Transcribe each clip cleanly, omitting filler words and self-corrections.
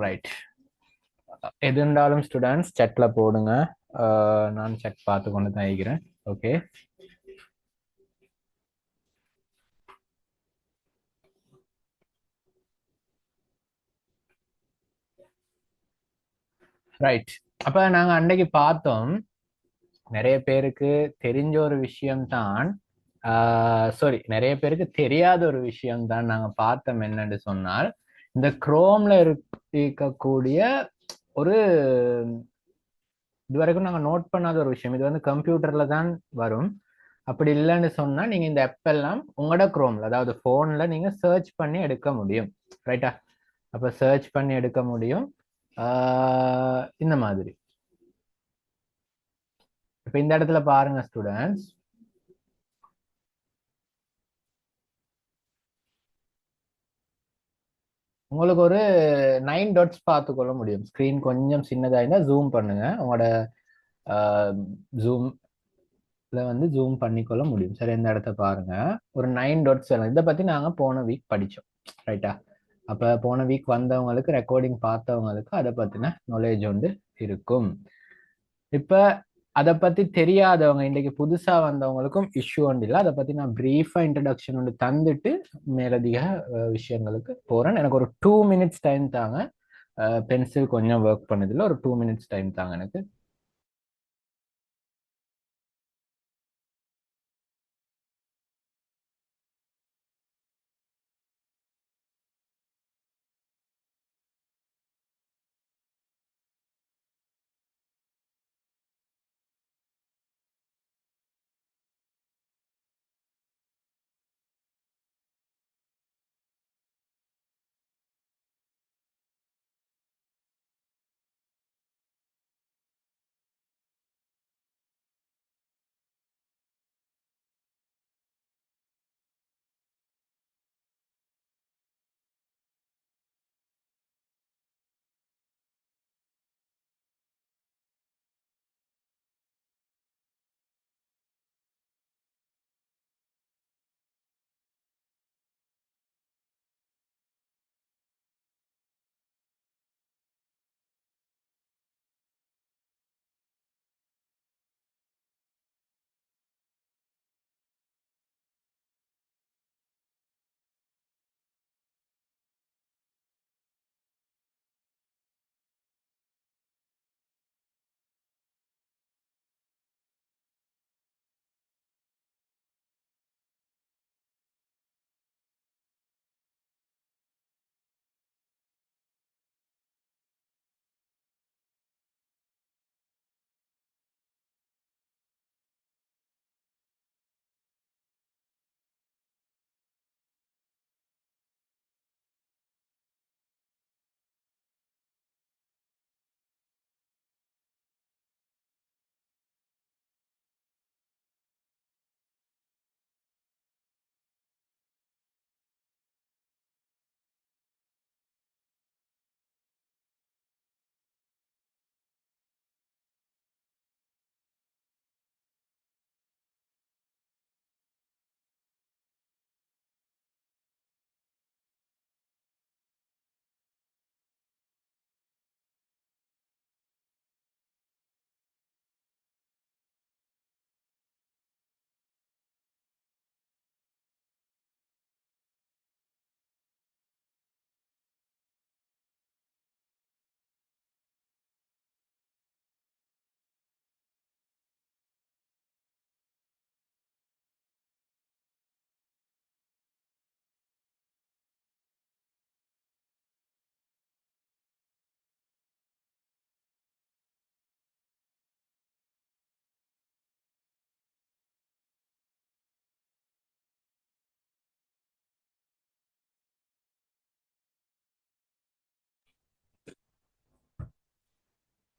Right. எது இருந்தாலும் students chatல போடுங்க. நான் chat பார்த்து கொண்டு தான் இருக்கிறேன். ஓகே. ரைட். அப்ப நாங்க அன்னைக்கு பார்த்தோம், நிறைய பேருக்கு தெரிஞ்ச ஒரு விஷயம்தான். சாரி, நிறைய பேருக்கு தெரியாத ஒரு விஷயம்தான் நாங்க பார்த்தோம். என்னன்னு சொன்னால், இந்த குரோம்ல இருக்கக்கூடிய ஒரு இதுவரைக்கும் நாங்க நோட் பண்ணாத ஒரு விஷயம். இது வந்து கம்ப்யூட்டர்ல தான் வரும். அப்படி இல்லைன்னு சொன்னா நீங்க இந்த ஆப் எல்லாம் உங்களோட குரோம்ல, அதாவது போன்ல நீங்க சர்ச் பண்ணி எடுக்க முடியும். ரைட்டா? அப்ப சர்ச் பண்ணி எடுக்க முடியும். இந்த மாதிரி. இப்ப இந்த இடத்துல பாருங்க ஸ்டூடெண்ட்ஸ், உங்களுக்கு ஒரு 9 டாட்ஸ் பார்த்துக்கொள்ள முடியும். ஸ்கிரீன் கொஞ்சம் சின்னதா இருந்தா ஜூம் பண்ணுங்க. உங்களோட ஜூம்ல வந்து ஜூம் பண்ணிக்கொள்ள முடியும். சரி, இந்த இடத்த பாருங்க. ஒரு 9 டாட்ஸ். இதை பத்தி நாங்க போன வீக் படிச்சோம். ரைட்டா? அப்ப போன வீக் வந்தவங்களுக்கு, ரெக்கார்டிங் பார்த்தவங்களுக்கு அதை பத்தின நாலேஜ் ஒன்று இருக்கும். இப்ப அதை பத்தி தெரியாதவங்க, இன்னைக்கு புதுசா வந்தவங்களுக்கும் இஷ்யூ ஒன்று இல்லை. அதை பத்தி நான் பிரீஃபா இன்ட்ரடக்ஷன் ஒன்று தந்துட்டு மேலதிக விஷயங்களுக்கு போறேன். எனக்கு ஒரு 2 மினிட்ஸ் டைம் தாங்க. பென்சில் கொஞ்சம் ஒர்க் பண்ணதில்லை. ஒரு 2 மினிட்ஸ் டைம் தாங்க எனக்கு.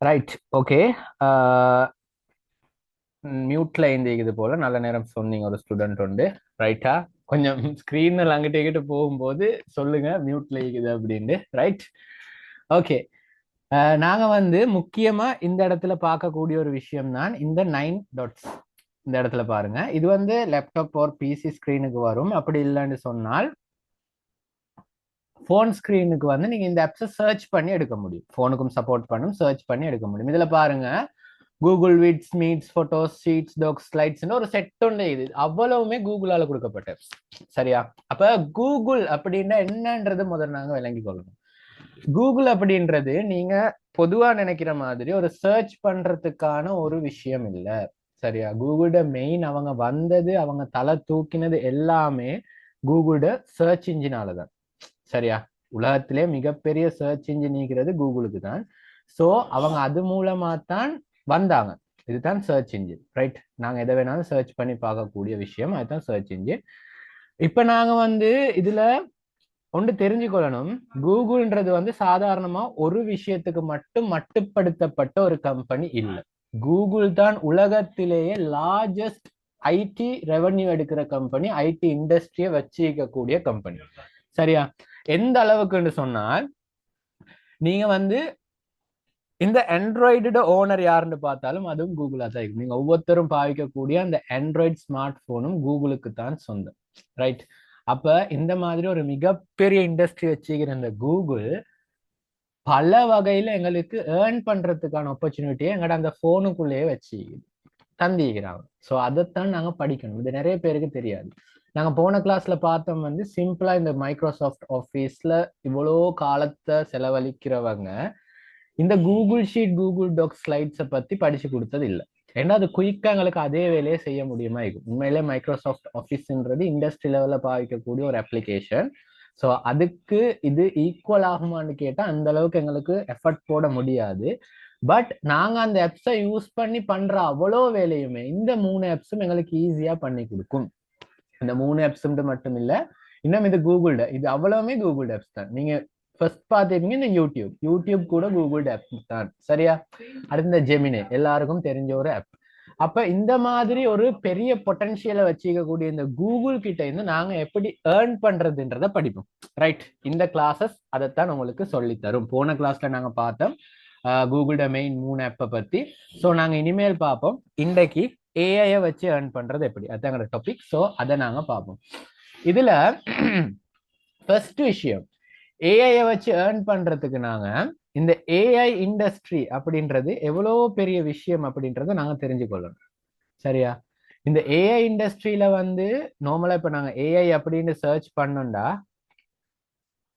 ரைட். ஓகே. மியூட்ல இது போல நல்ல நேரம் சொன்னீங்க. ஒரு ஸ்டூடெண்ட் உண்டு. ரைட்டா? கொஞ்சம் ஸ்கிரீன்ல அங்கிட்ட இங்கிட்ட போகும்போது சொல்லுங்க மியூட்ல இருக்குது அப்படின்னு. ரைட். ஓகே. நாங்க வந்து முக்கியமா இந்த இடத்துல பார்க்கக்கூடிய ஒரு விஷயம் தான் இந்த 9 டாட்ஸ். இந்த இடத்துல பாருங்க. இது வந்து லேப்டாப் ஒரு பிசி ஸ்கிரீனுக்கு வரும். அப்படி இல்லைன்னு சொன்னால் ஃபோன் ஸ்கிரீனுக்கு வந்து நீங்க இந்த ஆப்ஸை சர்ச் பண்ணி எடுக்க முடியும். ஃபோனுக்கும் சப்போர்ட் பண்ணும், சர்ச் பண்ணி எடுக்க முடியும். இதுல பாருங்க Google Vids, meets, photos, sheets, docs, ஸ்லைட்ஸ்னு ஒரு செட் ஒன்று. இது அவ்வளவுமே கூகுளால கொடுக்கப்பட்ட. சரியா? அப்ப கூகுள் அப்படின்னா என்னன்றது முதல்ல நாங்க விளங்கி கொள்ளணும். கூகுள் அப்படின்றது நீங்க பொதுவா நினைக்கிற மாதிரி ஒரு சர்ச் பண்றதுக்கான ஒரு விஷயம் இல்ல. சரியா? கூகுளோட மெயின் அவங்க வந்தது, அவங்க தலை தூக்கினது எல்லாமே கூகுளோட சர்ச் இன்ஜினாலதான். சரியா? உலகத்திலே மிகப்பெரிய சர்ச் இன்ஜின்ங்கிறது கூகுளுக்கு தான். ஸோ அவங்க அது மூலமா தான் வந்தாங்க. இதுதான் சர்ச் இன்ஜின், ரைட்? நாங்க எதை வேணாலும் சர்ச் பண்ணி பார்க்கக்கூடிய விஷயம் அதுதான் சர்ச் இன்ஜின். இப்ப நாங்க வந்து இதுல ஒன்று தெரிஞ்சுக்கொள்ளணும். கூகுள்ன்றது வந்து சாதாரணமா ஒரு விஷயத்துக்கு மட்டும் மட்டுப்படுத்தப்பட்ட ஒரு கம்பெனி இல்லை. கூகுள் தான் உலகத்திலேயே லார்ஜஸ்ட் ஐடி ரெவன்யூ எடுக்கிற கம்பெனி, ஐடி இண்டஸ்ட்ரியை வச்சிருக்கக்கூடிய கம்பெனி. சரியா? எந்த அளவுக்குன்னு சொன்னால், நீங்க வந்து இந்த ஆண்ட்ராய்டோட ஓனர் யாருன்னு பார்த்தாலும் அதுவும் கூகுளா தான் இருக்கு. நீங்க ஒவ்வொருத்தரும் பாவிக்கக்கூடிய அந்த ஆண்ட்ராய்டு ஸ்மார்ட் போனும் கூகுளுக்கு தான் சொந்தம், ரைட்? அப்ப இந்த மாதிரி ஒரு மிகப்பெரிய இண்டஸ்ட்ரி வச்சுக்கிற இந்த கூகுள் பல வகையில எங்களுக்கு ஏர்ன் பண்றதுக்கான ஆப்பர்ச்சுனிட்டியை எங்கட அந்த போனுக்குள்ளேயே வச்சு தந்திக்கிறாங்க. ஸோ அதைத்தான் நாங்க படிக்கணும். இது நிறைய பேருக்கு தெரியாது. நாங்க போன கிளாஸ்ல பார்த்தோம் வந்து சிம்பிளா இந்த மைக்ரோசாஃப்ட் ஆஃபீஸ்ல இவ்வளோ காலத்தை செலவழிக்கிறவங்க இந்த கூகுள் ஷீட், கூகுள் டாக் ஸ்லைட்ஸை பத்தி படிச்சு கொடுத்தது இல்லை. ஏன்னா அது குயிக்கா எங்களுக்கு அதே வேலையை செய்ய முடியுமா இருக்கும். உண்மையிலே மைக்ரோசாஃப்ட் ஆஃபீஸ்ன்றது இண்டஸ்ட்ரி லெவல்ல பாவிக்கக்கூடிய ஒரு அப்ளிகேஷன். ஸோ அதுக்கு இது ஈக்குவல் ஆகுமான்னு கேட்டா அந்த அளவுக்கு எங்களுக்கு எஃபர்ட் போட முடியாது. பட் நாங்க அந்த ஆப்ஸை யூஸ் பண்ணி பண்ற அவ்வளோ வேலையுமே இந்த 3 ஆப்ஸும் எங்களுக்கு ஈஸியா பண்ணி கொடுக்கும். இந்த 3 ஆப்ஸ் மட்டும் இல்ல, இன்னும் இது கூகுள், இது அவ்வளவுமே கூகுள் ஆப்ஸ் தான். நீங்க ஃபர்ஸ்ட் பார்த்துப்பீங்க இந்த யூடியூப் கூட கூகுள் ஆப் தான். சரியா? அடுத்த இந்த ஜெமினி எல்லாருக்கும் தெரிஞ்ச ஒரு ஆப். அப்ப இந்த மாதிரி ஒரு பெரிய பொட்டன்ஷியலை வச்சுக்கக்கூடிய இந்த கூகுள் கிட்ட இருந்து நாங்க எப்படி ஏர்ன் பண்றதுன்றத படிப்போம், ரைட்? இந்த கிளாஸஸ் அதைத்தான் உங்களுக்கு சொல்லி தரும். போன கிளாஸ்ல நாங்க பார்த்தோம் கூகுளோட மெயின் 3 ஆப்பை பத்தி. ஸோ நாங்க இனிமேல் பார்ப்போம் இன்றைக்கு ஏஐ வச்சு ஏர்ன் பண்றது எப்படி, அதுதான் டாபிக். ஸோ அதை நாங்க பார்ப்போம். இதுல ஃபர்ஸ்ட் விஷயம், ஏஐ வச்சு ஏர்ன் பண்றதுக்கு நாங்க இந்த ஏஐ இண்டஸ்ட்ரி அப்படின்றது எவ்வளவு பெரிய விஷயம் அப்படின்றத நாங்க தெரிஞ்சுக்கொள்ளணும். சரியா? இந்த ஏஐ இண்டஸ்ட்ரியில வந்து நார்மலா இப்ப நாங்க ஏஐ அப்படின்னு சர்ச் பண்ணோம்டா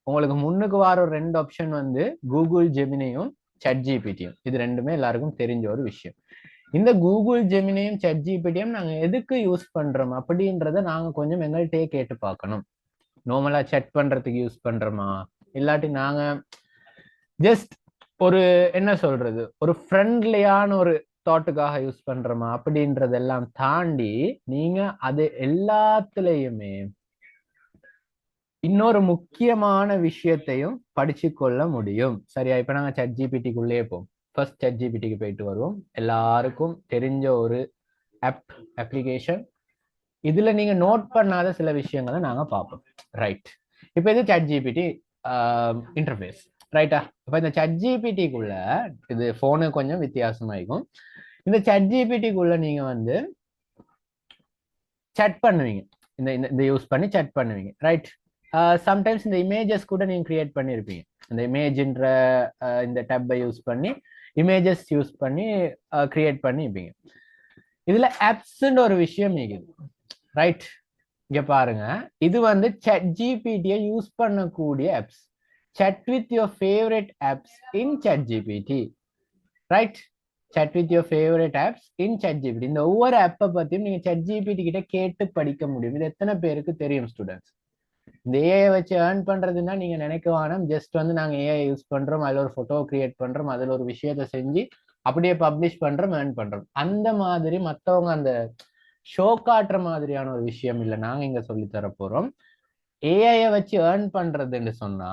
உங்களுக்கு முன்னுக்கு வர ஒரு 2 ஆப்ஷன் வந்து கூகுள் ஜெமினியும் சாட் ஜிபிடியும். இது ரெண்டுமே எல்லாருக்கும் தெரிஞ்ச ஒரு விஷயம். இந்த கூகுள் ஜெமினியும் சாட் ஜிபிடியும் நாங்க எதுக்கு யூஸ் பண்றோம் அப்படின்றத நாங்க கொஞ்சம் எங்கள்கிட்டயே கேட்டு பார்க்கணும். நார்மலா செட் பண்றதுக்கு யூஸ் பண்றோமா, இல்லாட்டி நாங்க ஜஸ்ட் ஒரு என்ன சொல்றது ஒரு ஃப்ரெண்ட்லியான ஒரு தாட்டுக்காக யூஸ் பண்றோமா அப்படின்றதெல்லாம் தாண்டி நீங்க அது எல்லாத்துலயுமே இன்னொரு முக்கியமான விஷயத்தையும் படிச்சு கொள்ள முடியும். சரியா? இப்ப நாங்க சாட் ஜிபிடிக்குள்ளே போவோம். ஃபர்ஸ்ட் சாட் ஜிபிடிக்கு போயிட்டு வருவோம். எல்லாருக்கும் தெரிஞ்ச ஒரு அப்ளிகேஷன். இதுல நீங்க நோட் பண்ணாத சில விஷயங்களை நாங்க பார்ப்போம், ரைட்? இப்ப இது சாட் ஜிபிடி இன்டர்ஃபேஸ், ரைட்டா? இப்ப இந்த சாட் ஜிபிடிக்குள்ள இது போனு கொஞ்சம் வித்தியாசமாயிருக்கும். இந்த சாட் ஜிபிடிக்குள்ள நீங்க வந்து சாட் பண்ணுவீங்க. இந்த யூஸ் பண்ணி சாட் பண்ணுவீங்க, ரைட்? சம்டைம்ஸ் இந்த இமேஜஸ் கூட நீங்க கிரியேட் பண்ணியிருப்பீங்க. இந்த இமேஜ்ன்ற இந்த டேப்பை யூஸ் பண்ணி இமேஜஸ் யூஸ் பண்ணி கிரியேட் பண்ணியிருப்பீங்க. இதுல ஆப்ஸ்ன்ற ஒரு விஷயம் இருக்குது, ரைட்? இங்க பாருங்க, இது வந்து சாட் ஜிபிடியை யூஸ் பண்ணக்கூடிய apps. chat with your favorite apps in ChatGPT, right? chat with your favorite apps in ChatGPT. இந்த ஒவ்வொரு ஆப்பை பத்தியும் நீங்க ChatGPT கிட்ட கேட்டு படிக்க முடியும். இது எத்தனை பேருக்கு தெரியும் ஸ்டூடெண்ட்ஸ்? இந்த ஏஐ வச்சு ஏர்ன் பண்றதுன்னா நீங்க நினைக்க வேணாம் ஜஸ்ட் வந்து நாங்க ஏஐ யூஸ் பண்றோம், அதுல ஒரு போட்டோ கிரியேட் பண்றோம், அதுல ஒரு விஷயத்த செஞ்சு அப்படியே பப்ளிஷ் பண்றோம், ஏர்ன் பண்றோம். அந்த மாதிரி மத்தவங்க அந்த ஷோ காட்டுற மாதிரியான ஒரு விஷயம் இல்லை நாங்க இங்க சொல்லி தர போறோம். ஏஐ வச்சு ஏர்ன் பண்றதுன்னு சொன்னா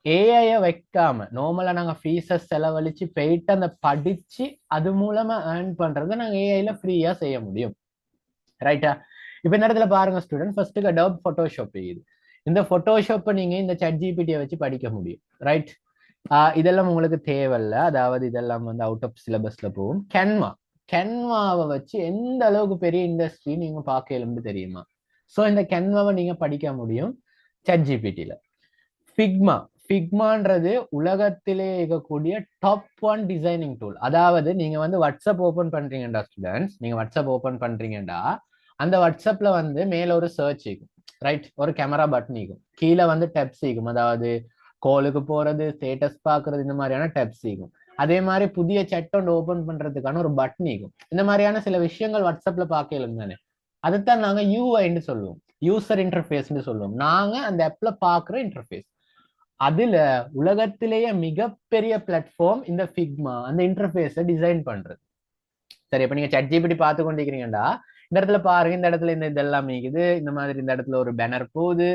ஏஐ வைக்காம நார்மலா நாங்க ஃபீஸஸ் செலவழிச்சு போயிட்டு அந்த படிச்சு அது மூலமா ஏர்ன் பண்றதை நாங்க ஏஐல ஃப்ரீயா செய்ய முடியும், ரைட்டா? இப்ப இந்த இடத்துல பாருங்க ஸ்டூடெண்ட், ஃபர்ஸ்ட்டுக்கு அடோப் போட்டோஷாப். இந்த போட்டோஷாப்பை நீங்க இந்த சாட் ஜிபிடியை வச்சு படிக்க முடியும், ரைட்? இதெல்லாம் உங்களுக்கு தேவையில்ல, அதாவது இதெல்லாம் வந்து அவுட் ஆஃப் சிலபஸ்ல போகும். கென்வாவை வச்சு எந்த அளவுக்கு பெரிய இண்டஸ்ட்ரி நீங்க பார்க்க எழுந்து தெரியுமா? ஸோ இந்த கென்வாவை நீங்க படிக்க முடியும் சாட் ஜிபிடியில. ஃபிக்மா. ஃபிக்மான்றது உலகத்திலே இருக்கக்கூடிய டாப் 1 டிசைனிங் டூல். அதாவது நீங்க வந்து வாட்ஸ்அப் ஓபன் பண்றீங்கடா ஸ்டூடெண்ட்ஸ், நீங்க வாட்ஸ்அப் ஓபன் பண்றீங்கடா, அந்த வாட்ஸ்அப்ல வந்து மேல ஒரு சர்ச் இருக்கும், ரைட்? ஒரு கேமரா பட்டன் இருக்கும், கீழே வந்து டெப்ஸ் இருக்கும், அதாவது காலுக்கு போறது, ஸ்டேட்டஸ் பாக்குறது, இந்த மாதிரியான டெப்ஸ் இருக்கும். அதே மாதிரி புதிய chat ஒன்று ஓபன் பண்றதுக்கான ஒரு பட்டன் இருக்கும். இந்த மாதிரியான சில விஷயங்கள் வாட்ஸ்அப்ல பார்க்கலாம் தானே. அதைத்தான் நாங்க யூஐன்னு சொல்லுவோம், யூசர் இன்டர்ஃபேஸ்ன்னு சொல்லுவோம். நாங்க அந்த ஆப்ல பாக்குற இன்டர்ஃபேஸ். அதுல உலகத்திலேயே மிகப்பெரிய பிளாட்ஃபார்ம் இந்த ஃபிக்மா, அந்த இன்டர்ஃபேஸை டிசைன் பண்றது. சரி, இப்ப நீங்க ChatGPT பார்த்து கொண்டிருக்கிறீங்கடா, இந்த இடத்துல பாருங்க, இந்த இடத்துல இந்த இதெல்லாம் இருக்குது, இந்த மாதிரி இந்த இடத்துல ஒரு பேனர் போகுது,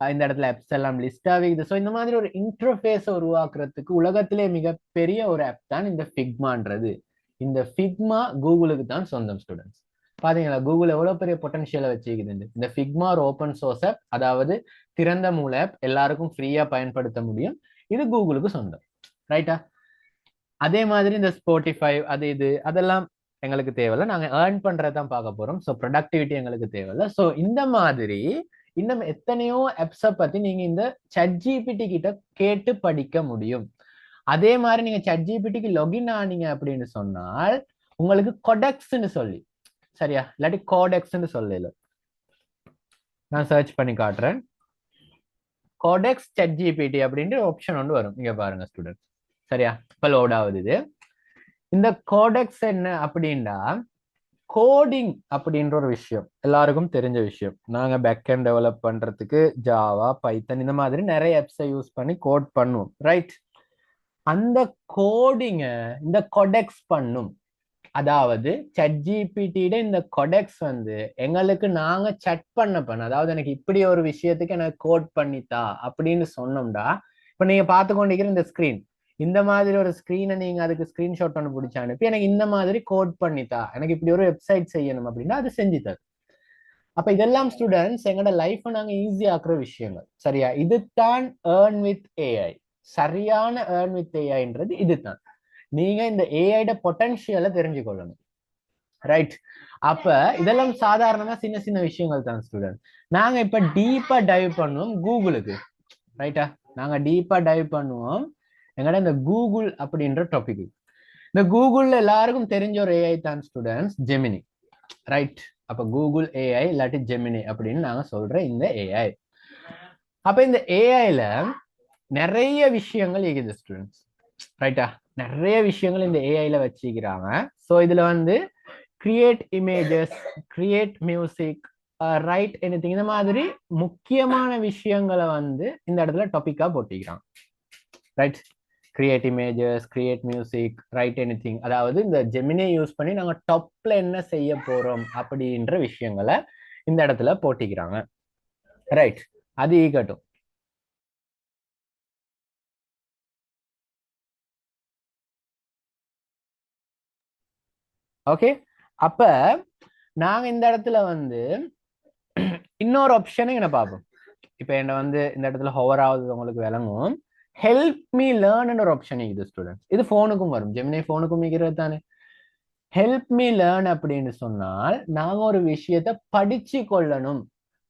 இந்த இடத்துல ஆப்ஸ் எல்லாம் லிஸ்ட் ஆகுது. ஸோ இந்த மாதிரி ஒரு இன்டர்ஃபேஸை உருவாக்குறதுக்கு உலகத்திலே மிகப்பெரிய ஒரு ஆப் தான் இந்த ஃபிக்மான்றது. இந்த ஃபிக்மா கூகுளுக்கு தான் சொந்தம் ஸ்டூடெண்ட்ஸ். பாத்தீங்களா கூகுள் எவ்வளவு பெரிய பொட்டன்ஷியலை வச்சுக்குது. இந்த ஃபிக்மா ஒரு ஓப்பன் சோர்ஸ் ஆப், அதாவது திறந்த மூல ஆப், எல்லாருக்கும் ஃப்ரீயா பயன்படுத்த முடியும். இது கூகுளுக்கு சொந்தம், ரைட்டா? அதே மாதிரி இந்த ஸ்போட்டிஃபை அது இது அதெல்லாம் எங்களுக்கு தேவையில்ல, நாங்க ஏர்ன் பண்றதான் பார்க்க போறோம். ஸோ ப்ரொடக்டிவிட்டி எங்களுக்கு தேவையில்ல. ஸோ இந்த மாதிரி இன்னும் எத்தனையோ ஆப்ஸை பத்தி நீங்க இந்த ChatGPT கிட்ட கேட்டு படிக்க முடியும். அதே மாதிரி நீங்க ChatGPTக்கு login ஆனீங்க அப்படின்னு சொன்னால் உங்களுக்கு கொடெக்ஸ்ன்னு சொல்லி, சரியா, இல்லாட்டி கோடெக்ஸ்ன்னு சொல்லல, நான் சர்ச் பண்ணி காட்டுறேன். கோடெக்ஸ் ChatGPT அப்படின்ற ஆப்ஷன் ஒன்று வரும், இங்க பாருங்க ஸ்டூடெண்ட். சரியா, இப்ப லோட் ஆகுது இது. இந்த கோடெக்ஸ் என்ன அப்படின்னா, கோடிங் அப்படின்ற ஒரு விஷயம் எல்லாருக்கும் தெரிஞ்ச விஷயம். நாங்க பேக்எண்ட் டெவலப் பண்றதுக்கு ஜாவா, பைத்தன் இந்த மாதிரி நிறைய ஆப்ஸை யூஸ் பண்ணி கோட் பண்ணுவோம், ரைட்? அந்த கோடிங்க இந்த கொடெக்ஸ் பண்ணும். அதாவது ChatGPT இந்த கொடெக்ஸ் வந்து எங்களுக்கு நாங்க சட் பண்ண, அதாவது எனக்கு இப்படி ஒரு விஷயத்துக்கு எனக்கு கோட் பண்ணித்தா அப்படின்னு சொன்னோம்டா. இப்ப நீங்க பார்த்து கொண்டிருக்கிற இந்த ஸ்கிரீன், இந்த மாதிரி ஒரு ஸ்கிரீனை நீங்க அதுக்கு ஸ்கிரீன்ஷாட் ஒன்று பிடிச்ச அனுப்பி எனக்கு இந்த மாதிரி கோட் பண்ணித்தா, எனக்கு இப்படி ஒரு வெப்சைட் செய்யணும் அப்படின்னா அது செஞ்சு தரும். அப்ப இதெல்லாம் ஸ்டூடெண்ட்ஸ் எங்களோட லைஃப் நாங்க ஈஸி ஆக்குற விஷயங்கள், சரியா? இதுதான் ஏர்ன் வித் ஏஐ. சரியான ஏர்ன் வித் ஏஐன்றது இதுதான். நீங்க இந்த ஏஐட பொட்டன்ஷியலை தெரிஞ்சுக்கொள்ளணும், ரைட்? அப்ப இதெல்லாம் சாதாரணமா சின்ன சின்ன விஷயங்கள் தான் ஸ்டூடெண்ட். நாங்க இப்ப டீப்பா டைவ் பண்ணுவோம் கூகுளுக்கு, ரைட்டா? நாங்க டீப்பா டைவ் பண்ணுவோம் எங்கட இந்த கூகுள் அப்படின்ற டாபிக். இந்த கூகுள்ல எல்லாருக்கும் தெரிஞ்ச ஒரு ஏஐ தான் ஸ்டூடெண்ட்ஸ், ஜெமினி, ரைட்? அப்ப கூகுள் ஏஐ இல்லாட்டி ஜெமினி அப்படின்னு நாங்க சொல்ற இந்த ஏஐ. அப்ப இந்த ஏஐல நிறைய விஷயங்கள் இருக்குது ஸ்டூடெண்ட்ஸ், ரைட்டா? நிறைய விஷயங்கள் இந்த ஏஐல வச்சுக்கிறாங்க. ஸோ இதுல வந்து create images, create music, write anything, இந்த மாதிரி முக்கியமான விஷயங்களை வந்து இந்த இடத்துல டாபிக்கா போட்டிக்கிறாங்க, right? Create images, create music, write anything, அதாவது இந்த ஜெமினியை யூஸ் பண்ணி நாங்க டாப்ல என்ன செய்ய போறோம் அப்படின்ற விஷயங்களை இந்த இடத்துல போட்டிக்கிறாங்க, ரைட்? அது ஈகட்டும். ஓகே, அப்ப நாங்க இந்த இடத்துல வந்து இன்னொரு ஆப்ஷனை என்ன பார்ப்போம். இப்ப என்ன வந்து இந்த இடத்துல ஹோவர் ஆகுது உங்களுக்கு விளங்கும். ஹெல்ப் மீ லேர்ன் ஒரு ஆப்ஷன் இருக்குது ஸ்டூடெண்ட்ஸ். இது போனுக்கும் வரும், ஜெமினி போனுக்கும் இருக்கிறது தானே. ஹெல்ப் மீ லேர்ன் அப்படின்னு சொன்னால் நாங்க ஒரு விஷயத்த படிச்சு கொள்ளணும்,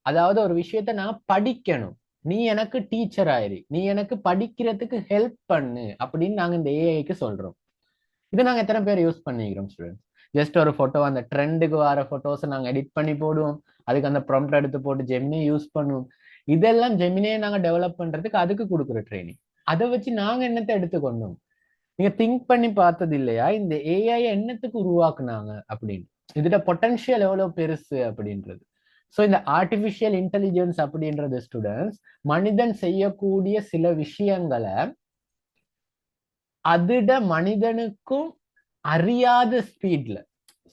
அதாவது ஒரு விஷயத்த நான் படிக்கணும், நீ எனக்கு டீச்சர் ஆயிரு, நீ எனக்கு படிக்கிறதுக்கு ஹெல்ப் பண்ணு அப்படின்னு நாங்க இந்த ஏஐக்கு சொல்றோம். இது நாங்க எத்தனை பேர் யூஸ் பண்ணிக்கிறோம் ஸ்டூடெண்ட்ஸ்? ஜஸ்ட் ஒரு போட்டோ, அந்த ட்ரெண்டுக்கு வர போட்டோஸை நாங்க எடிட் பண்ணி போடுவோம், அதுக்கு அந்த ப்ராம்ப்ட் எடுத்து போட்டு ஜெமினியை யூஸ் பண்ணுவோம். இதெல்லாம் ஜெமினியை நாங்க டெவலப் பண்றதுக்கு அதுக்கு கொடுக்குற ட்ரைனிங். அதை வச்சு நாங்க என்னத்தை எடுத்துக்கொண்டோம்? நீங்க திங்க் பண்ணி பார்த்தது இல்லையா இந்த ஏஐ என்னத்துக்கு உருவாக்குனாங்க அப்படின்னு? இதோட பொட்டன்ஷியல் எவ்வளவு பெருசு அப்படின்றது. ஸோ இந்த ஆர்டிபிஷியல் இன்டெலிஜென்ஸ் அப்படின்றது ஸ்டூடெண்ட்ஸ் மனிதன் செய்யக்கூடிய சில விஷயங்களை அதிட மனிதனுக்கும் அறியாத ஸ்பீட்ல,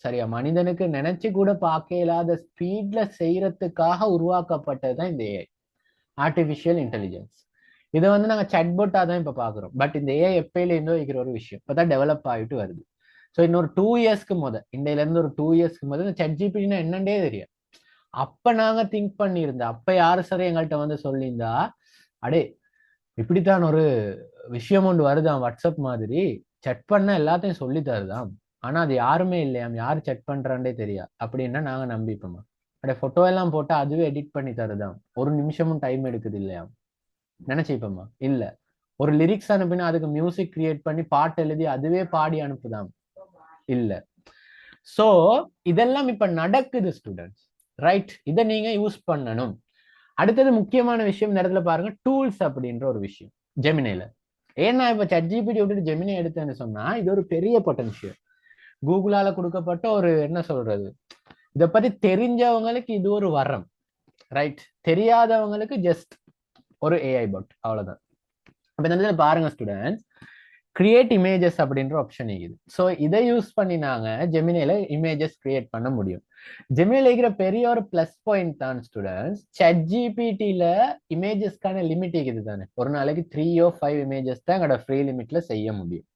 சரியா, மனிதனுக்கு நினைச்சு கூட பார்க்க இயலாத ஸ்பீட்ல செய்யறதுக்காக உருவாக்கப்பட்டதுதான் இந்த ஏஐ, ஆர்டிபிஷியல் இன்டெலிஜென்ஸ். இதை வந்து நாங்க சாட்போட்டா தான் இப்ப பாக்குறோம். பட் இந்த ஏஐ எப்பயில இருந்தோ இருக்கிற ஒரு விஷயம் இப்பதான் டெவலப் ஆகிட்டு வருது. ஸோ இன்னொரு 2 இயர்ஸ்க்கு இந்தியில இருந்து ஒரு 2 இயர்ஸ்க்கு இந்த ChatGPT என்னன்னே தெரியும். அப்ப நாங்க திங்க் பண்ணியிருந்தோம், அப்ப யாரு சரி எங்கள்கிட்ட வந்து சொல்லியிருந்தா, அடே இப்படித்தான் ஒரு விஷயம் ஒன்று வருதாம் வாட்ஸ்அப் மாதிரி, செட் பண்ண எல்லாத்தையும் சொல்லி தருதாம், ஆனா அது யாருமே இல்லையாம், யாரு செட் பண்றாண்டே தெரியா அப்படின்னா நாங்க நம்பிப்போமா? அப்படியே போட்டோ எல்லாம் போட்டா அதுவே எடிட் பண்ணி தருதாம், ஒரு நிமிஷமும் டைம் எடுக்குது இல்லையாம். நினைச்சிப்போமா? இல்ல. ஒரு லிரிக்ஸ் அனுப்பினா அதுக்கு மியூசிக் கிரியேட் பண்ணி பாட்டு எழுதி அதுவே பாடி அனுப்புதாம்? இல்ல. சோ இதெல்லாம் இப்ப நடக்குது ஸ்டூடெண்ட்ஸ், ரைட்? இதை நீங்க யூஸ் பண்ணணும். அடுத்தது முக்கியமான விஷயம் இந்த இடத்துல பாருங்க, டூல்ஸ் அப்படின்ற ஒரு விஷயம் ஜெமினில. ஏன்னா இப்ப ChatGPT விட்டுட்டு ஜெமினி எடுத்தேன்னு சொன்னா இது ஒரு பெரிய பொட்டன்ஷியல். கூகுளால கொடுக்கப்பட்ட ஒரு என்ன சொல்றது, இதை பத்தி தெரிஞ்சவங்களுக்கு இது ஒரு வரம், ரைட்? தெரியாதவங்களுக்கு ஜஸ்ட் ஒரு ஏஐ பாட், அவ்வளவுதான். அப்ப இந்த இடத்துல பாருங்க ஸ்டூடெண்ட்ஸ், கிரியேட் இமேஜஸ் அப்படின்ற ஆப்ஷன் இருக்குது. ஸோ இதை யூஸ் பண்ணி நாங்க ஜெமினில இமேஜஸ் கிரியேட் பண்ண முடியும். ஜெமினில இருக்கிற பெரிய ஒரு பிளஸ் பாயிண்ட் தான் ஸ்டூடெண்ட்ஸ், ChatGPTல இமேஜஸ்க்கான லிமிட் இருக்குது தானே. ஒரு நாளைக்கு 3 or 5 இமேஜஸ் தான் எங்களோட ஃப்ரீ லிமிட்ல செய்ய முடியும்.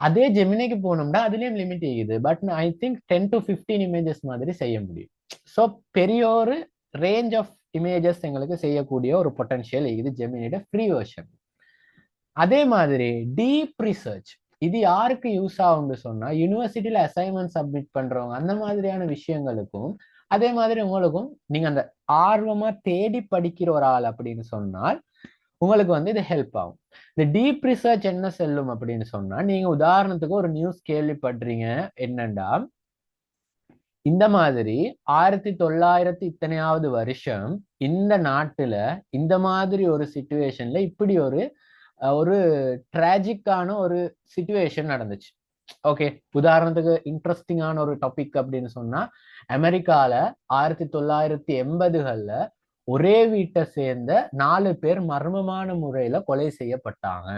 அதே ஜெமினிக்கு போனோம்னா அதுலயும் லிமிட் இருக்குது, but I think 10 to 15 images மாதிரி செய்ய முடியும். ஸோ பெரிய ஒரு ரேஞ்ச் ஆஃப் இமேஜஸ் எங்களுக்கு செய்யக்கூடிய ஒரு பொட்டன்ஷியல் இருக்குது ஜெமினியோட ஃப்ரீ வெர்ஷன். அதே மாதிரி டீப் ரிசர்ச், இது யாருக்கு யூஸ் ஆகும்னு சொன்னா யூனிவர்சிட்டியில அசைன்மெண்ட் சப்மிட் பண்றவங்க, அந்த மாதிரியான விஷயங்களுக்கும். அதே மாதிரி உங்களுக்கும், நீங்க அந்த ஆர்வமா தேடி படிக்கிற ஒரு ஆள் அப்படின்னு சொன்னால் உங்களுக்கு வந்து இது ஹெல்ப் ஆகும். இந்த டீப் ரிசர்ச் என்ன செல்லும் அப்படின்னு சொன்னா, நீங்க உதாரணத்துக்கு ஒரு நியூஸ் கேள்விப்படுறீங்க என்னண்டா, இந்த மாதிரி 1900 இத்தனையாவது வருஷம் இந்த நாட்டுல இந்த மாதிரி ஒரு சிச்சுவேஷன்ல இப்படி ஒரு ஒரு டிராஜிக்கான ஒரு சிச்சுவேஷன் நடந்துச்சு. ஓகே, உதாரணத்துக்கு இன்ட்ரெஸ்டிங்கான ஒரு டாபிக் அப்படின்னு சொன்னா, அமெரிக்கால 1980கள்ல ஒரே வீட்டை சேர்ந்த 4 பேர் மர்மமான முறையில கொலை செய்யப்பட்டாங்க.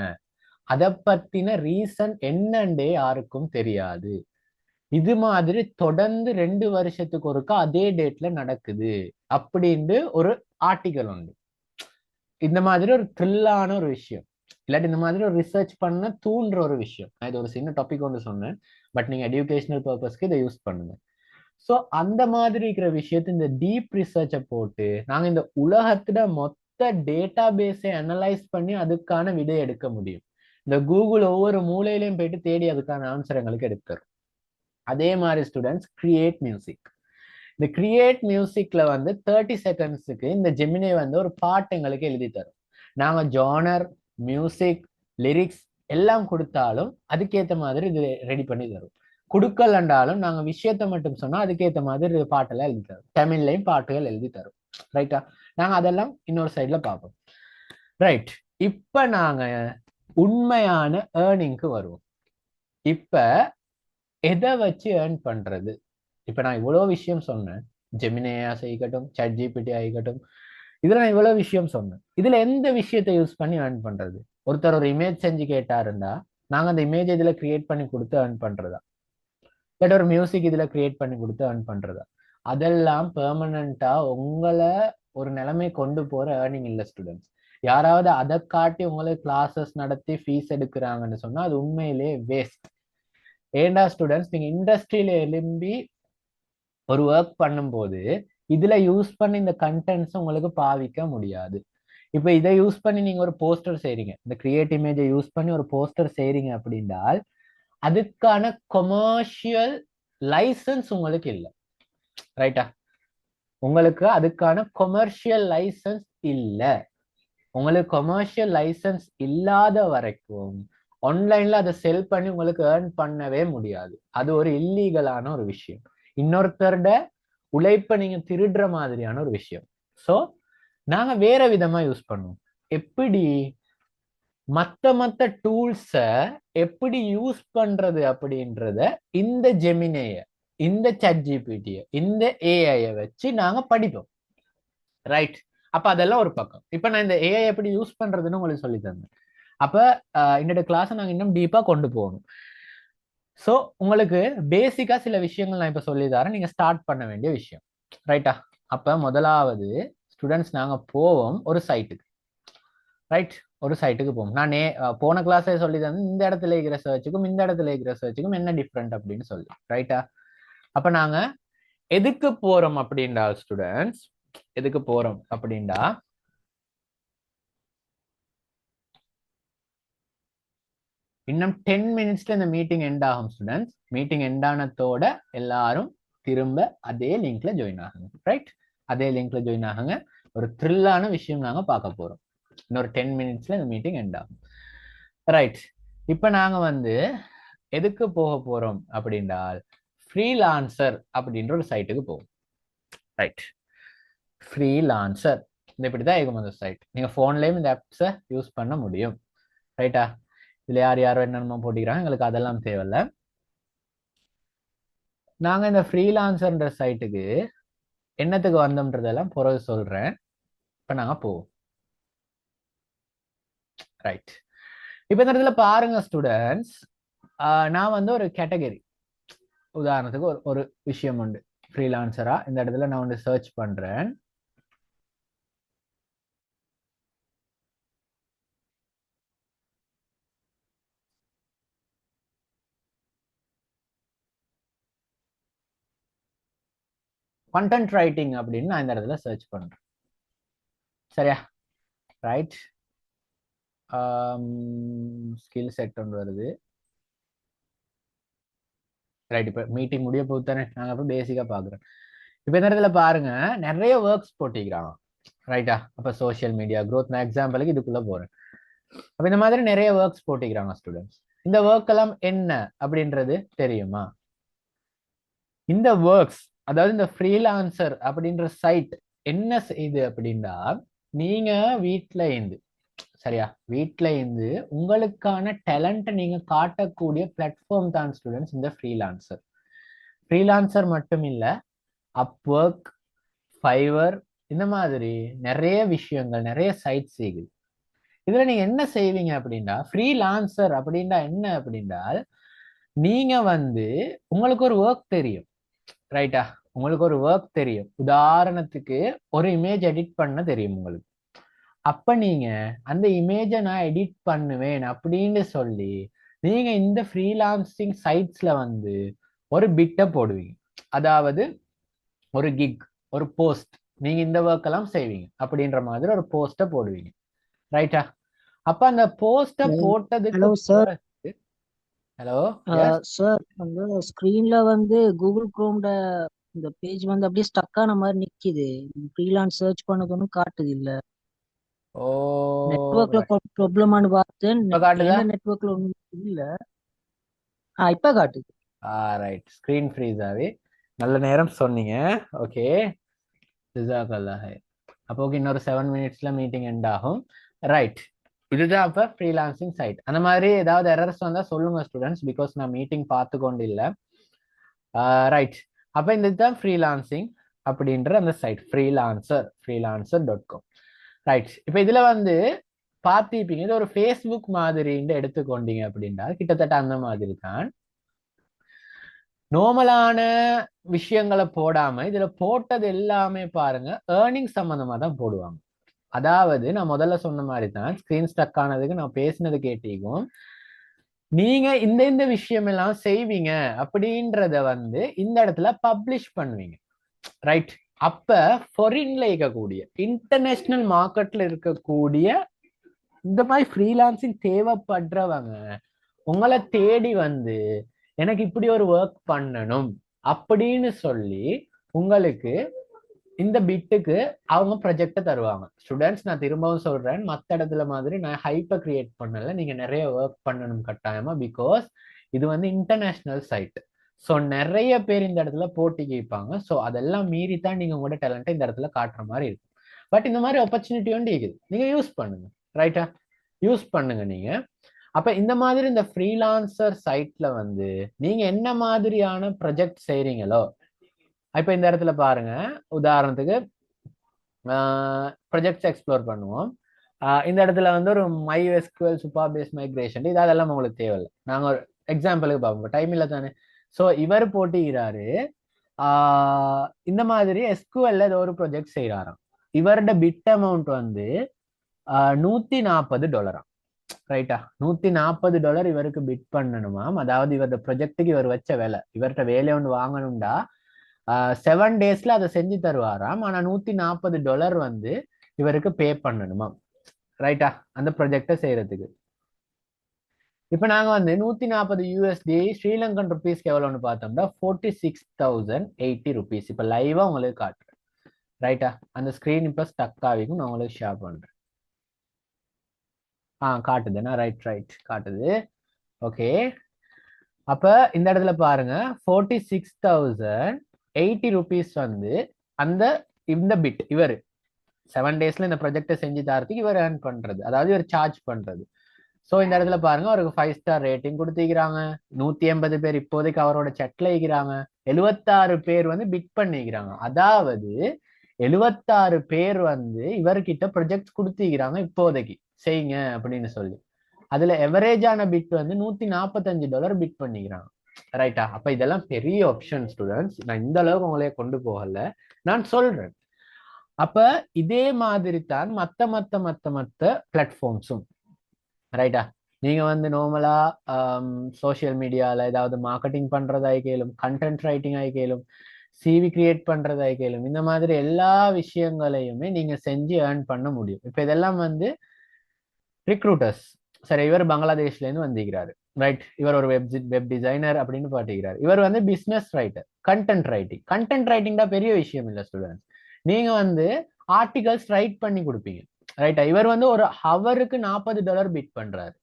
அதை பத்தின ரீசன் என்னண்டே யாருக்கும் தெரியாது. இது மாதிரி தொடர்ந்து 2 வருஷத்துக்கு ஒருக்கா அதே டேட்ல நடக்குது அப்படின்னு ஒரு ஆர்டிகல் உண்டு. இந்த மாதிரி ஒரு த்ரில்லான ஒரு விஷயம், இல்லாட்டி இந்த மாதிரி ஒரு ரிசர்ச் பண்ண தூண்டுற ஒரு விஷயம். நான் இது ஒரு சின்ன டாபிக் ஒன்று சொன்னேன், பட் நீங்க எஜுகேஷனல் பர்பஸ்க்கு இதை யூஸ் பண்ணுங்க. ஸோ அந்த மாதிரி இருக்கிற விஷயத்த இந்த டீப் ரிசர்ச்சை போட்டு நாங்க இந்த உலகத்துல மொத்த டேட்டா பேஸை அனலைஸ் பண்ணி அதுக்கான விடை எடுக்க முடியும். இந்த கூகுள் ஒவ்வொரு மூலையிலையும் போயிட்டு தேடி அதுக்கான ஆன்சர் எங்களுக்கு எடுத்துரும். அதே மாதிரி ஸ்டூடெண்ட்ஸ் கிரியேட் மியூசிக். இந்த கிரியேட் மியூசிக்ல வந்து 30 செகண்ட்ஸுக்கு இந்த ஜெமினி வந்து ஒரு பாட்டு எங்களுக்கு எழுதி தரும். நாங்க ஜானர், மியூசிக், லிரிக்ஸ் எல்லாம் கொடுத்தாலும் அதுக்கேற்ற மாதிரி இது ரெடி பண்ணி தரும். கொடுக்கலண்டாலும் நாங்க விஷயத்த மட்டும் சொன்னா அதுக்கேற்ற மாதிரி பாட்டெல்லாம் எழுதி தரும். தமிழ்லையும் பாட்டுகள் எழுதி தரும், ரைட்டா? நாங்க அதெல்லாம் இன்னொரு சைட்ல பார்ப்போம், ரைட்? இப்ப நாங்க உண்மையான ஏர்னிங்க்கு வருவோம். இப்ப எதை வச்சு ஏர்ன் பண்றது? இப்ப நான் இவ்வளவு விஷயம் சொன்னேன், ஜெமினியா ஆகிக்கட்டும், ChatGPT ஆகிக்கட்டும், இதுல நான் இவ்வளவு விஷயம் சொன்னேன். இதுல எந்த விஷயத்தை யூஸ் பண்ணி ஏர்ன் பண்றது? ஒருத்தர் ஒரு இமேஜ் செஞ்சு கேட்டாருந்தா நாங்க அந்த இமேஜ் இதுல கிரியேட் பண்ணி கொடுத்து ஏர்ன் பண்றதா, இல்லாட்டி ஒரு மியூசிக் இதுல கிரியேட் பண்ணி கொடுத்து ஏர்ன் பண்றதா? அதெல்லாம் பெர்மனண்டா உங்களை ஒரு நிலைமை கொண்டு போற ஏர்னிங் இல்ல ஸ்டூடெண்ட்ஸ். யாராவது அதை காட்டி உங்களுக்கு கிளாஸஸ் நடத்தி ஃபீஸ் எடுக்கிறாங்கன்னு சொன்னா அது உண்மையிலேயே வேஸ்ட். ஏண்டா ஸ்டூடெண்ட்ஸ், நீங்க இண்டஸ்ட்ரியில எழும்பி ஒரு ஒர்க் பண்ணும்போது இதுல யூஸ் பண்ணி இந்த கண்டென்ட்ஸ் உங்களுக்கு பாவிக்க முடியாது. இப்ப இதை யூஸ் பண்ணி நீங்க ஒரு போஸ்டர் செய்றீங்க, இந்த கிரியேட் இமேஜை யூஸ் பண்ணி ஒரு போஸ்டர் செய்றீங்க அப்படின்னால் அதுக்கான கொமர்ஷியல் லைசன்ஸ் உங்களுக்கு இல்லை, ரைட்டா? உங்களுக்கு அதுக்கான கொமர்ஷியல் லைசன்ஸ் இல்லை. உங்களுக்கு கொமர்ஷியல் லைசன்ஸ் இல்லாத வரைக்கும் ஆன்லைன்ல அதை செல் பண்ணி உங்களுக்கு ஏர்ன் பண்ணவே முடியாது. அது ஒரு இல்லீகலான ஒரு விஷயம், இன்னொருத்தரோட உழைப்பை நீங்க திருடுற மாதிரியான ஒரு விஷயம். ஸோ நாங்க வேற விதமா யூஸ் பண்ணுவோம். எப்படி மத்த டூல்ஸை எப்படி யூஸ் பண்றது அப்படின்றத இந்த ஜெமினிய, இந்த ChatGPT, இந்த ஏஐ வச்சு நாங்க படிப்போம், ரைட்? அப்ப அதெல்லாம் ஒரு பக்கம். இப்ப நான் இந்த ஏஐ எப்படி யூஸ் பண்றதுன்னு உங்களுக்கு சொல்லி தந்தேன். அப்ப என்னோட கிளாஸை நாங்க இன்னும் டீப்பா கொண்டு போகணும். ஸோ உங்களுக்கு பேசிக்கா சில விஷயங்கள் நான் இப்ப சொல்லி தரேன், நீங்க ஸ்டார்ட் பண்ண வேண்டிய விஷயம், ரைட்டா? அப்ப முதலாவது ஸ்டூடெண்ட்ஸ், நாங்க போவோம் ஒரு சைட்டுக்கு, ரைட்? ஒரு சைட்டுக்கு போவோம். நான் போன கிளாஸே சொல்லி தந்தேன், இந்த இடத்துல இருக்கிற சர்ச்சுக்கும் இந்த இடத்துல இருக்கிற சர்ச்சுக்கும் என்ன டிஃப்ரெண்ட் அப்படின்னு சொல்லி, ரைட்டா? அப்ப நாங்க எதுக்கு போறோம் அப்படின்றா ஸ்டூடெண்ட்ஸ், எதுக்கு போறோம் அப்படின்டா, இன்னும் 10 மினிட்ஸ்ல இந்த மீட்டிங் எண்ட் ஆகும் ஸ்டூடெண்ட்ஸ். மீட்டிங் எண்ட் ஆனதோட எல்லாரும் திரும்ப அதே லிங்க்ல ஜாயின் ஆகுங்க, ரைட்? அதே லிங்க்ல ஜாயின் ஆகுங்க. ஒரு த்ரில்லான விஷயம் நாங்க பார்க்க போறோம். இன்னொரு 10 மினிட்ஸ்ல இந்த மீட்டிங் எண்ட் ஆகும். ரைட், இப்போ நாங்க வந்து எதுக்கு போக போறோம் அப்படின்றால் ஃப்ரீலான்சர் அப்படின்ற ஒரு சைட்டுக்கு போவோம். ரைட், ஃப்ரீலான்சர் இந்த இப்படிதான் இருக்கும் அந்த சைட். நீங்க போன்லயும் இந்த ஆப்ஸை யூஸ் பண்ண முடியும். ரைட்டா, இதுல யார் யாரோ என்னென்னமோ போட்டிக்கிறாங்க, எங்களுக்கு அதெல்லாம் தேவையில்ல. நாங்க இந்த ஃப்ரீலான்சர்ன்ற சைட்டுக்கு என்னத்துக்கு வந்தோம்ன்றதெல்லாம் பிறகு சொல்றேன். இப்ப நாங்க போவோம். ரைட், இப்ப இந்த இடத்துல பாருங்க ஸ்டூடெண்ட்ஸ், நான் வந்து ஒரு கேட்டகரி, உதாரணத்துக்கு ஒரு விஷயம் உண்டு ஃப்ரீலான்சரா. இந்த இடத்துல நான் வந்து சர்ச் பண்றேன். கண்டென்ட் ரைட்டிங் அப்படின்னு நான் இந்த இடத்துல சர்ச் பண்றேன். சரியா? ரைட், ஸ்கில் செட் ஒன்று வருது. ரைட், இப்போ மீட்டிங் முடிய போது தானே, நாங்கள் இப்போ பேசிக்காக பார்க்குறோம். இப்போ இந்த இடத்துல பாருங்க, நிறைய ஒர்க்ஸ் போட்டிக்கிறாங்க. ரைட்டா, அப்போ சோஷியல் மீடியா க்ரோத், நான் எக்ஸாம்பிளுக்கு இதுக்குள்ளே போகிறேன். அப்போ இந்த மாதிரி நிறைய ஒர்க்ஸ் போட்டிக்கிறாங்க ஸ்டூடெண்ட்ஸ். இந்த ஒர்க் எல்லாம் என்ன அப்படின்றது தெரியுமா? இந்த ஒர்க்ஸ், அதாவது இந்த ஃப்ரீலான்சர் அப்படின்ற சைட் என்ன செய்யுது அப்படின்னா, நீங்க வீட்டில் இருந்து, சரியா, வீட்டில் இருந்து உங்களுக்கான டேலண்ட்டை நீங்க காட்டக்கூடிய பிளாட்ஃபார்ம் தான் ஸ்டூடெண்ட்ஸ் இந்த ஃப்ரீலான்சர். ஃப்ரீலான்சர் மட்டும் இல்லை, அப்வொர்க், ஃபைவர், இந்த மாதிரி நிறைய விஷயங்கள், நிறைய சைட்ஸ் இருக்குது. இதுல நீங்க என்ன செய்வீங்க அப்படின்னா, ஃப்ரீலான்சர் அப்படின்னா என்ன அப்படின்னா, நீங்க வந்து உங்களுக்கு ஒரு ஒர்க் தெரியும். ரைட்டா, உங்களுக்கு ஒரு ஒர்க் தெரியும். உதாரணத்துக்கு ஒரு இமேஜ் எடிட் பண்ண தெரியும் உங்களுக்கு. அப்ப நீங்க அந்த இமேஜை நான் எடிட் பண்ணுவேன் அப்படின்னு சொல்லி நீங்க இந்த ஃப்ரீலான்சிங் சைட்ஸ்ல வந்து ஒரு பிட்டை போடுவீங்க. அதாவது ஒரு கிக், ஒரு போஸ்ட், நீங்க இந்த ஒர்க் எல்லாம் செய்வீங்க அப்படின்ற மாதிரி ஒரு போஸ்ட போடுவீங்க. ரைட்டா, அப்ப அந்த போஸ்ட போட்டதுக்கு ஹலோ சார். ஹலோ சார், அந்த ஸ்க்ரீன்ல வந்து கூகுள் குரோம்ல இந்த பேஜ் வந்து அப்படியே ஸ்டக் ஆன மாதிரி நிக்குது. ஃப்ரீலான்ஸ் சர்ச் பண்ணது ஒன்றும் காட்டுது இல்ல. ஓ, நெட்வொர்க்ல ப்ராப்ளமானு பார்த்தேன். இப்ப காட்டுதா? எந்த நெட்வொர்க்ல ஒன்றும் இல்ல. இப்ப காட்டுது. ரைட், ஸ்கிரீன் ஃப்ரீஸ் ஆகி நல்ல நேரம் சொன்னீங்க. ஓகே, அப்போ ஓகே, இன்னொரு 7 மினிட்ஸ்ல மீட்டிங் எண்ட் ஆகும். ரைட், இதுதான் அப்ப ஃப்ரீலான்சிங் சைட். அந்த மாதிரி ஏதாவது எரர்ஸ் வந்தா சொல்லுங்க ஸ்டூடெண்ட்ஸ், பிகாஸ் நான் மீட்டிங் பார்த்து கொண்டு இல்லை. ரைட், அப்ப இந்த இதுதான் ஃப்ரீலான்சிங் அப்படின்ற அந்த சைட், ஃப்ரீலான்சர்.com. ரைட், இப்போ இதுல வந்து பார்த்திருப்பீங்க, இது ஒரு ஃபேஸ்புக் மாதிரின்னு எடுத்துக்கொண்டீங்க அப்படின்னா கிட்டத்தட்ட அந்த மாதிரி தான். நார்மலான விஷயங்களை போடாம இதுல போட்டது எல்லாமே பாருங்க ஏர்னிங் சம்பந்தமா தான் போடுவாங்க. அதாவது நான் முதல்ல சொன்ன மாதிரி தான், ஸ்கிரீன் ஸ்டக் ஆனதுக்கு நான் பேசினது கேட்டீங்க. நீங்க இந்த விஷயம் எல்லாம் செய்வீங்க அப்படின்றத வந்து இந்த இடத்துல பப்ளிஷ் பண்ணுவீங்க. ரைட், அப்ப ஃபாரின்ல இருக்கக்கூடிய இன்டர்நேஷனல் மார்க்கெட்ல இருக்கக்கூடிய இந்த மாதிரி ஃப்ரீலான்சிங் தேவைப்படுறவங்க உங்களை தேடி வந்து எனக்கு இப்படி ஒரு ஒர்க் பண்ணணும் அப்படின்னு சொல்லி உங்களுக்கு இந்த பிட்டுக்கு அவங்க ப்ரொஜெக்டை தருவாங்க. ஸ்டூடெண்ட்ஸ், நான் திரும்பவும் சொல்றேன், மற்ற இடத்துல மாதிரி நான் ஹைப்பை கிரியேட் பண்ணல. நீங்க நிறைய ஒர்க் பண்ணணும் கட்டாயமா, பிகாஸ் இது வந்து இன்டர்நேஷனல் சைட். ஸோ நிறைய பேர் இந்த இடத்துல போட்டி கேட்பாங்க. ஸோ அதெல்லாம் மீறி தான் நீங்க உங்களோட டேலண்ட்டை இந்த இடத்துல காட்டுற மாதிரி இருக்கும். பட் இந்த மாதிரி ஆப்பர்ச்சுனிட்டி வந்து இருக்குது, நீங்க யூஸ் பண்ணுங்க. ரைட்டா, யூஸ் பண்ணுங்க நீங்க. அப்ப இந்த மாதிரி இந்த ஃப்ரீலான்சர் சைட்ல வந்து நீங்க என்ன மாதிரியான ப்ரொஜெக்ட் செய்றீங்களோ, இப்ப இந்த இடத்துல பாருங்க, உதாரணத்துக்கு ப்ரொஜெக்ட்ஸ் எக்ஸ்ப்ளோர் பண்ணுவோம். இந்த இடத்துல வந்து ஒரு MySQL சூப்பர் பேஸ் மைக்ரேஷன், இது அதெல்லாம் உங்களுக்கு தேவையில்லை. நாங்க ஒரு எக்ஸாம்பிளுக்கு பார்ப்போம், டைம் இல்லை தானே. ஸோ இவர் போட்டிக்கிறாரு, இந்த மாதிரி SQL ஏதோ ஒரு ப்ரொஜெக்ட் செய்யறாராம். இவரோட பிட் அமௌண்ட் வந்து $140. ரைட்டா, $140 இவருக்கு பிட் பண்ணணுமாம். அதாவது இவரோட ப்ரொஜெக்டுக்கு இவர் வச்ச வேலை, இவர்கிட்ட வேலை ஒன்று வாங்கணும்டா 7 டேஸ்ல அதை செஞ்சு தருவாராம். ஆனா $140 வந்து இவருக்கு பே பண்ணணுமா. ரைட்டா, அந்த ப்ரொஜெக்டை செய்யறதுக்கு. இப்ப நாங்க வந்து $140 ஸ்ரீலங்கன் ருபீஸ்க்கு எவ்வளவுன்னு பார்த்தோம்னா 46,080 rupees. இப்ப லைவா உங்களுக்கு காட்டுறேன். ரைட்டா, அந்த ஸ்கிரீன் இப்ப ஸ்டக் ஆகிக்கும், நான் உங்களுக்கு ஷேர் பண்றேன். காட்டுதுன்னா ரைட் காட்டுது. ஓகே, அப்ப இந்த இடத்துல பாருங்க 46,080 வந்து அந்த இந்த பிட் இவர் 7 டேஸ்ல இந்த ப்ரொஜெக்டை செஞ்சு தரத்துக்கு இவர் ஏர்ன் பண்றது, அதாவது இவர் சார்ஜ் பண்றது. ஸோ இந்த இடத்துல பாருங்க அவருக்கு 5 ஸ்டார் ரேட்டிங் கொடுத்துக்கிறாங்க. 180 பேர் இப்போதைக்கு அவரோட செட்ல இருக்கிறாங்க. 76 பேர் வந்து பிட் பண்ணிக்கிறாங்க. அதாவது 76 பேர் வந்து இவர்கிட்ட ப்ரொஜெக்ட் கொடுத்துக்கிறாங்க இப்போதைக்கு செய்யுங்க அப்படின்னு சொல்லி. அதுல எவரேஜான பிட் வந்து $145 பிட் பண்ணிக்கிறாங்க. ரைட்டா? அப்ப இதெல்லாம் பெரிய ஆப்ஷன் ஸ்டூடெண்ட்ஸ். நான் இந்த அளவுக்கு உங்களைய கொண்டு போகல, நான் சொல்றேன். அப்ப இதே மாதிரி தான் மத்த பிளாட்ஃபார்ம்ஸும். ரைட்டா? நீங்க வந்து நார்மலா சோசியல் மீடியால ஏதாவது மார்க்கெட்டிங் பண்றதாய் கேளும், கண்டென்ட் ரைட்டிங் ஆகி கேளும், சிவி கிரியேட் பண்றதாய் கேளும், இந்த மாதிரி எல்லா விஷயங்களையுமே நீங்க செஞ்சு ஏர்ன் பண்ண முடியும். இப்ப இதெல்லாம் வந்து ரிக்ரூட்டர்ஸ். சரி, இவர் பங்களாதேஷ்ல இருந்து வந்திருக்கிறாரு. ரைட், இவர் ஒரு வெப் டிசைனர் அப்படின்னு பாட்டிக்கிறார். இவர் வந்து பிசினஸ் ரைட்டர். கண்டென்ட் ரைட்டிங் தான் பெரிய விஷயம் இல்லை ஸ்டூடெண்ட்ஸ். நீங்க வந்து ஆர்டிகல்ஸ் ரைட் பண்ணி கொடுப்பீங்க. ரைட்டா? இவர் வந்து ஒரு ஹவருக்கு $40 பிட் பண்றாரு.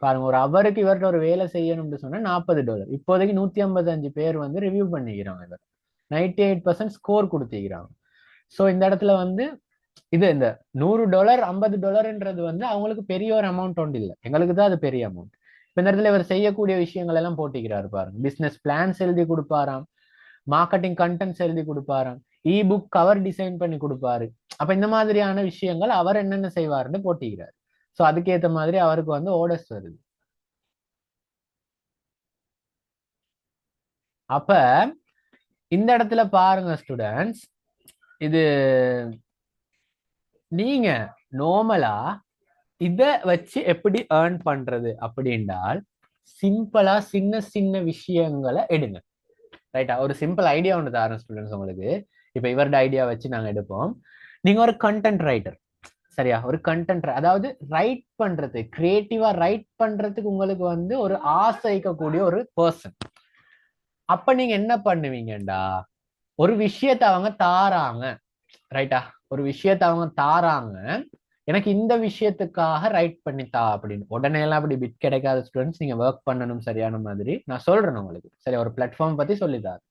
பாருங்க, ஒரு ஹவருக்கு இவர்கிட்ட ஒரு வேலை செய்யணும்னு சொன்னா $40. இப்போதைக்கு 155 பேர் வந்து ரிவ்யூ பண்ணிக்கிறாங்க. இவர் 98% ஸ்கோர் கொடுத்திக்கிறாங்க. ஸோ இந்த இடத்துல வந்து இந்த $100 $50ன்றது வந்து அவங்களுக்கு பெரிய ஒரு அமௌண்ட் ஒன்று இல்லை, எங்களுக்கு தான் அது பெரிய அமௌண்ட். இப்ப இந்த இடத்துல இவர் செய்யக்கூடிய விஷயங்கள் எல்லாம் போட்டிக்கிறாரு பாருங்க. பிசினஸ் பிளான்ஸ் எழுதி கொடுப்பாராம், மார்க்கெட்டிங் கண்டென்ட்ஸ் எழுதி கொடுப்பாராம், புக் கவர் டிசைன் பண்ணி கொடுப்பாரு. அப்ப இந்த மாதிரியான விஷயங்கள் அவர் என்னென்ன செய்வாருன்னு போட்டிக்கிறார். ஸோ அதுக்கேற்ற மாதிரி அவருக்கு வந்து ஆர்டர்ஸ் வருது. அப்ப இந்த இடத்துல பாருங்க ஸ்டூடெண்ட்ஸ், இது நீங்க நார்மலா இத வச்சு எப்படி ஏர்ன் பண்றது அப்படின்றால், சிம்பிளா சின்ன சின்ன விஷயங்களை எடுங்க. ரைட்டா? ஒரு சிம்பிள் ஐடியா ஒன்று தரேன் ஸ்டூடெண்ட்ஸ் உங்களுக்கு. இப்ப இவரோட ஐடியா வச்சு நாங்க எடுப்போம். நீங்க ஒரு கண்டென்ட் ரைட்டர். சரியா? ஒரு கண்டென்ட், அதாவது ரைட் பண்றது, கிரியேட்டிவா ரைட் பண்றதுக்கு உங்களுக்கு வந்து ஒரு ஆசைக்கக்கூடிய ஒரு பர்சன். அப்ப நீங்க என்ன பண்ணுவீங்கடா, ஒரு விஷயத்த அவங்க தாராங்க. ரைட்டா? ஒரு விஷயத்த அவங்க தாராங்க, எனக்கு இந்த விஷயத்துக்காக ரைட் பண்ணித்தா அப்படின்னு. உடனே எல்லாம் அப்படி பிட் கிடைக்காத ஸ்டூடெண்ட்ஸ். நீங்க ஒர்க் பண்ணணும் சரியான மாதிரி. நான் சொல்றேன் உங்களுக்கு. சரி, ஒரு பிளாட்ஃபார்ம் பத்தி சொல்லித்தாரு.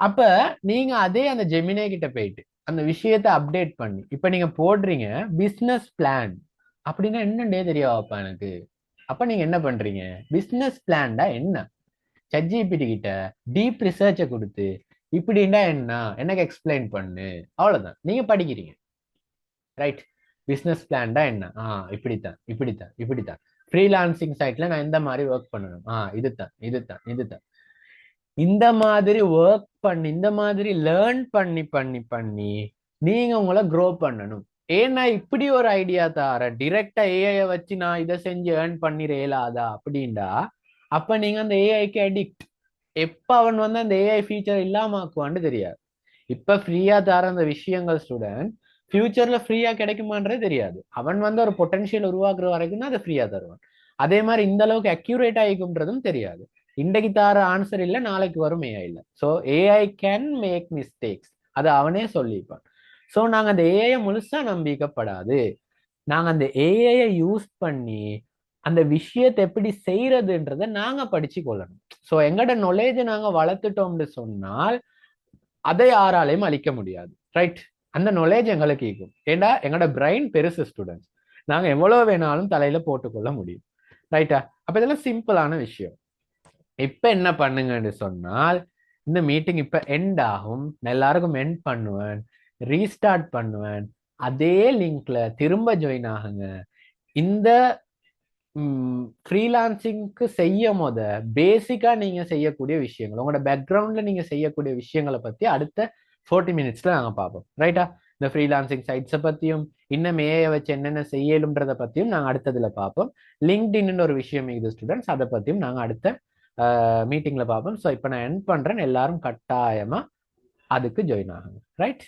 அப்ப நீங்க அதே அந்த ஜெமினே கிட்ட போயிட்டு அந்த விஷயத்த அப்டேட் பண்ணி இப்ப நீங்க போடுறீங்க பிசினஸ் பிளான் அப்படின்னா என்னண்டே தெரியாப்பா எனக்கு. அப்ப நீங்க என்ன பண்றீங்க, பிசினஸ் பிளான்டா என்ன, ChatGPT கிட்ட டீப் ரிசர்ச்சை கொடுத்து இப்படின்னா என்ன எனக்கு எக்ஸ்பிளைன் பண்ணு. அவ்வளவுதான், நீங்க படிக்கிறீங்க. ரைட்? பிசினஸ் பிளான்டா என்ன, இப்படித்தான் ஃப்ரீலான்சிங் சைட்ல நான் இந்த மாதிரி ஒர்க் பண்ணணும், இதுதான் இந்த மாதிரி ஒர்க் பண்ணி இந்த மாதிரி லேர்ன் பண்ணி பண்ணி பண்ணி நீங்க உங்களை க்ரோ பண்ணணும். ஏன்னா இப்படி ஒரு ஐடியா தார டிரெக்டா ஏஐ வச்சு நான் இதை செஞ்சு ஏர்ன் பண்ணிடலாதா அப்படின்டா, அப்ப நீங்க அந்த ஏஐக்கு அடிக்ட். எப்ப அவன் வந்து அந்த ஏஐ ஃபீச்சர் இல்லாம ஆக்குவான்னு தெரியாது. இப்ப ஃப்ரீயா தர அந்த விஷயங்கள் ஸ்டூடெண்ட் ஃபியூச்சர்ல ஃப்ரீயா கிடைக்குமான்றே தெரியாது. அவன் வந்து ஒரு பொட்டன்ஷியல் உருவாக்குற வரைக்கும் தான் அதை ஃப்ரீயா தருவான். அதே மாதிரி இந்த அளவுக்கு அக்யூரேட் ஆகிக்கும்ன்றதும் தெரியாது. இன்றைக்கு தார ஆன்சர் இல்லை, நாளைக்கு வரும் ஏஐ இல்லை. So AI can make mistakes, அது அவனே சொல்லிப்பான். ஸோ நாங்க அந்த ஏஐ முழுசா நம்பிக்கப்படாது. நாங்க அந்த ஏஐ யூஸ் பண்ணி அந்த விஷயத்தை எப்படி செய்யறதுன்றதை நாங்க படிச்சு கொள்ளணும். ஸோ எங்கட நாலேஜை நாங்க வளர்த்துட்டோம்னு சொன்னால் அதை யாராலையும் அழிக்க முடியாது. ரைட்? அந்த நாலேஜ் எங்களுக்கு இருக்கும். ஏண்டா எங்களோட பிரெயின் பெருசு ஸ்டூடெண்ட்ஸ். நாங்க எவ்வளவு வேணாலும் தலையில போட்டுக்கொள்ள முடியும். ரைட்டா? அப்ப இதெல்லாம் சிம்பிளான விஷயம். இப்ப என்ன பண்ணுங்கன்னு சொன்னால், இந்த மீட்டிங் இப்ப எண்ட் ஆகும், நான் எல்லாருக்கும் எண்ட் பண்ணுவேன், ரீஸ்டார்ட் பண்ணுவேன். அதே லிங்க்ல திரும்ப ஜாயின் ஆகுங்க. இந்த ஃப்ரீலான்சிங்க்கு பேசிக்கா நீங்க செய்யக்கூடிய விஷயங்கள், உங்களோட பேக்ரவுண்ட்ல நீங்க செய்யக்கூடிய விஷயங்களை பத்தி அடுத்த 40 மினிட்ஸ்ல நாங்க பார்ப்போம். ரைட்டா? இந்த ஃப்ரீலான்சிங் சைட்ஸை பத்தியும் இன்னும் ஏஐ வச்சு என்னென்ன செய்யலும்ன்றத பத்தியும் நாங்க அடுத்ததுல பார்ப்போம். லிங்க்டின் ஒரு விஷயம் இது ஸ்டூடெண்ட்ஸ், அதை பத்தியும் நாங்க அடுத்த மீட்டிங்ல பார்ப்போம். ஸோ இப்போ நான் எண்ட் பண்றேன், எல்லாரும் கட்டாயமா அதுக்கு ஜாயின் ஆகுங்க. ரைட்?